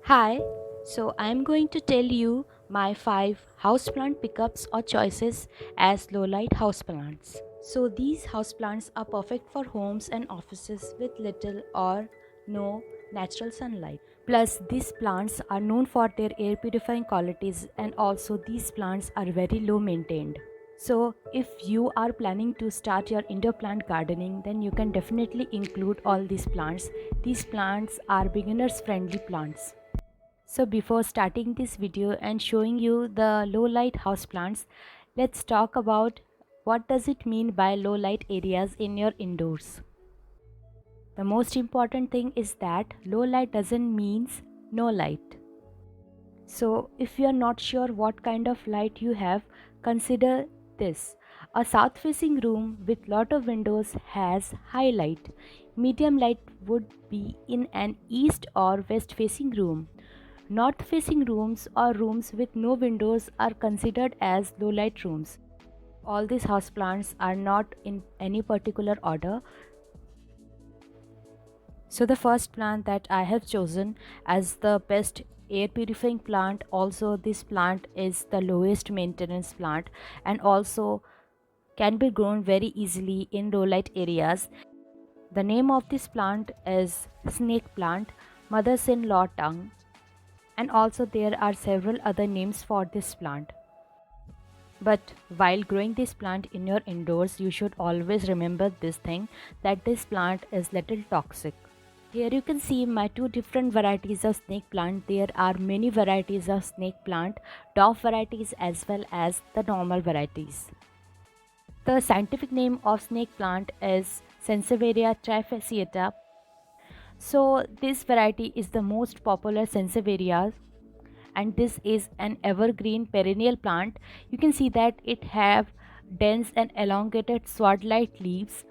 Hi, so I'm going to tell you my 5 houseplant pickups or choices as low light houseplants. So these houseplants are perfect for homes and offices with little or no natural sunlight. Plus, these plants are known for their air purifying qualities, and also these plants are very low maintained. So, if you are planning to start your indoor plant gardening, then you can definitely include all these plants. These plants are beginners friendly plants. So before starting this video and showing you the low light houseplants, let's talk about what does it mean by low light areas in your indoors. The most important thing is that low light doesn't means no light. So if you are not sure what kind of light you have, consider this. A south facing room with lot of windows has high light. Medium light would be in an east or west facing room. North facing rooms or rooms with no windows are considered as low light rooms. All these houseplants are not in any particular order. So the first plant that I have chosen as the best air purifying plant, also this plant is the lowest maintenance plant and also can be grown very easily in low light areas. The name of this plant is snake plant, mother's-in-law tongue, and also there are several other names for this plant. But while growing this plant in your indoors, you should always remember this thing, that this plant is little toxic. Here you can see my two different varieties of snake plant. There are many varieties of snake plant, dwarf varieties as well as the normal varieties. The scientific name of snake plant is Sansevieria trifasciata. So this variety is the most popular Sansevieria, and this is an evergreen perennial plant. You can see that it have dense and elongated sword-like leaves.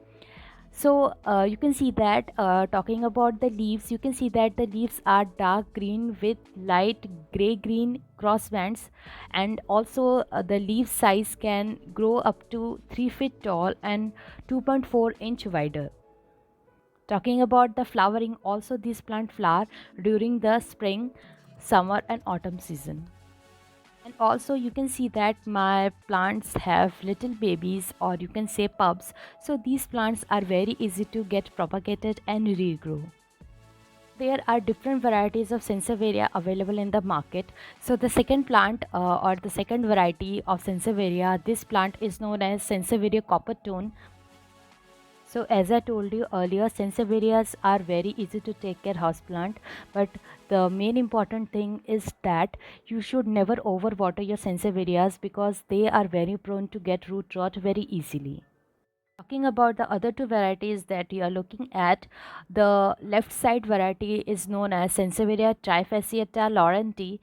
So you can see that talking about the leaves, you can see that the leaves are dark green with light gray green cross bands, and also the leaf size can grow up to 3 feet tall and 2.4-inch wider. Talking about the flowering, also these plant flower during the spring, summer and autumn season. And also you can see that my plants have little babies, or you can say pups. So these plants are very easy to get propagated and regrow. There are different varieties of Sansevieria available in the market. So the second plant or the second variety of Sansevieria, this plant is known as Sansevieria coppertone. So as I told you earlier, Sansevierias are very easy to take care houseplant, but the main important thing is that you should never overwater your Sansevierias because they are very prone to get root rot very easily. Talking about the other two varieties that you are looking at, the left side variety is known as Sansevieria trifasciata laurenti,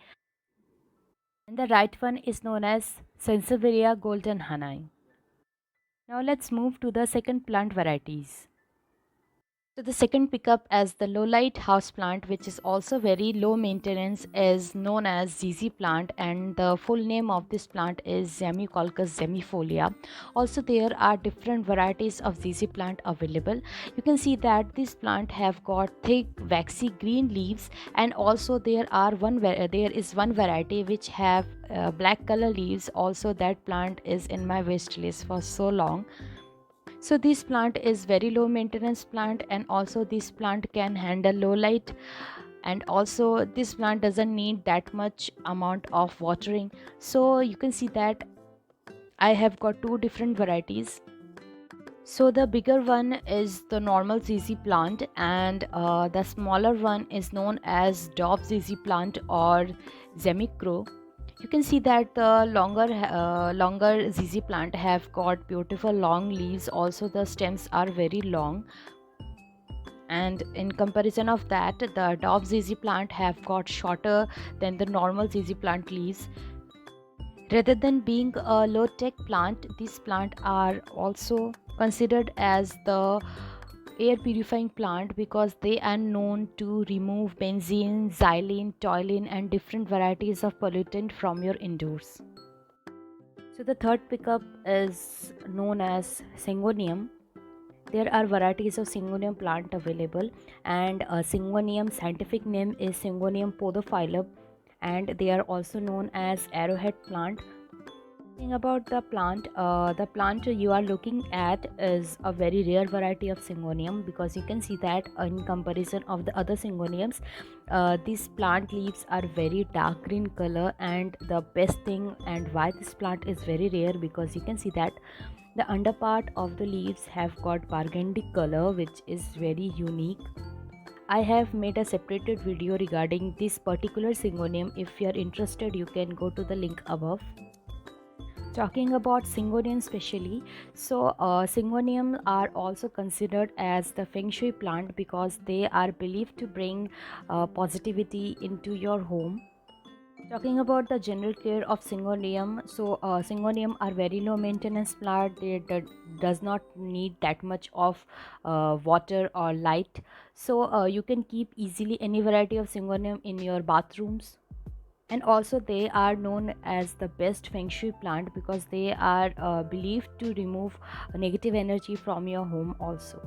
and the right one is known as Sansevieria golden hanai. Now let's move to the second plant varieties. So the second pickup as the low light house plant, which is also very low maintenance, is known as ZZ plant, and the full name of this plant is Zamioculcas zemifolia. Also there are different varieties of ZZ plant available. You can see that this plant have got thick waxy green leaves, and also there is one variety which have black color leaves. Also that plant is in my wish list for so long. So this plant is very low maintenance plant, and also this plant can handle low light, and also this plant doesn't need that much amount of watering. So you can see that I have got two different varieties. So the bigger one is the normal ZZ plant, and the smaller one is known as Dove ZZ plant or Zemicro. You can see that the longer ZZ plant have got beautiful long leaves. Also the stems are very long, and in comparison of that, the Dove ZZ plant have got shorter than the normal ZZ plant leaves. Rather than being a low tech plant, these plants are also considered as the air purifying plant because they are known to remove benzene, xylene, toluene and different varieties of pollutant from your indoors. So the third pickup is known as Syngonium. There are varieties of Syngonium plant available, and Syngonium scientific name is Syngonium podophyllum, and they are also known as arrowhead plant. Talking about the plant you are looking at is a very rare variety of Syngonium, because you can see that in comparison of the other Syngoniums, these plant leaves are very dark green color. And the best thing and why this plant is very rare, because you can see that the underpart of the leaves have got burgundy color, which is very unique. I have made a separated video regarding this particular Syngonium. If you are interested, you can go to the link above. Talking about Syngonium specially, so Syngonium are also considered as the Feng Shui plant, because they are believed to bring positivity into your home. Talking about the general care of Syngonium, so Syngonium are very low maintenance plant. They does not need that much of water or light, so you can keep easily any variety of Syngonium in your bathrooms. And also they are known as the best Feng Shui plant, because they are believed to remove negative energy from your home also.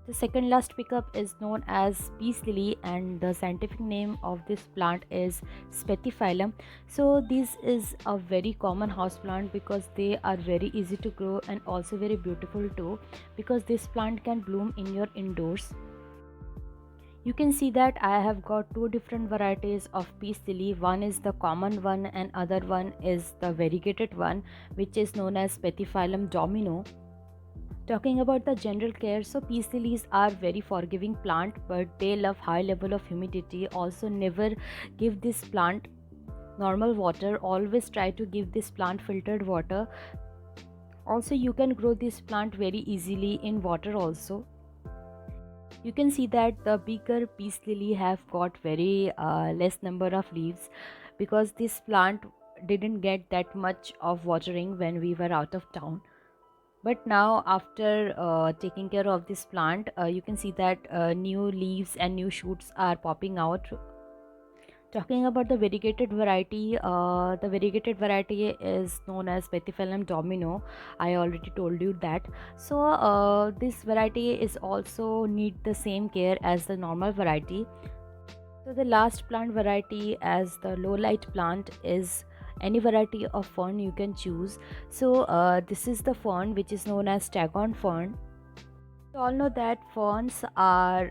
The second last pickup is known as peace lily, and the scientific name of this plant is Spathiphyllum. So this is a very common house plant, because they are very easy to grow and also very beautiful too, because this plant can bloom in your indoors. You can see that I have got two different varieties of peace lily. One is the common one and other one is the variegated one, which is known as Spathiphyllum domino. Talking about the general care, so peace lilies are very forgiving plant, but they love high level of humidity. Also never give this plant normal water, always try to give this plant filtered water. Also you can grow this plant very easily in water also. You can see that the bigger peace lily have got very less number of leaves, because this plant didn't get that much of watering when we were out of town. But now after taking care of this plant, you can see that new leaves and new shoots are popping out. Talking about the the variegated variety is known as Spathiphyllum domino. I already told you that. So this variety is also need the same care as the normal variety. So the last plant variety as the low light plant is any variety of fern you can choose. So this is the fern which is known as staghorn fern. We all know that ferns are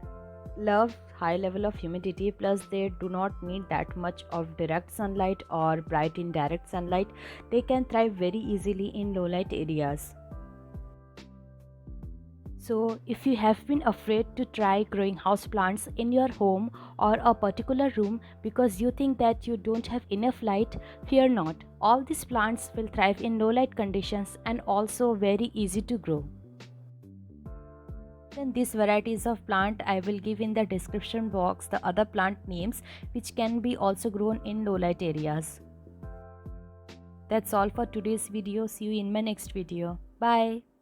love high level of humidity, plus they do not need that much of direct sunlight or bright indirect sunlight. They can thrive very easily in low light areas. So if you have been afraid to try growing houseplants in your home or a particular room because you think that you don't have enough light, fear not. All these plants will thrive in low light conditions and also very easy to grow. Then these varieties of plant I will give in the description box the other plant names which can be also grown in low light areas. That's all for today's video. See you in my next video. Bye.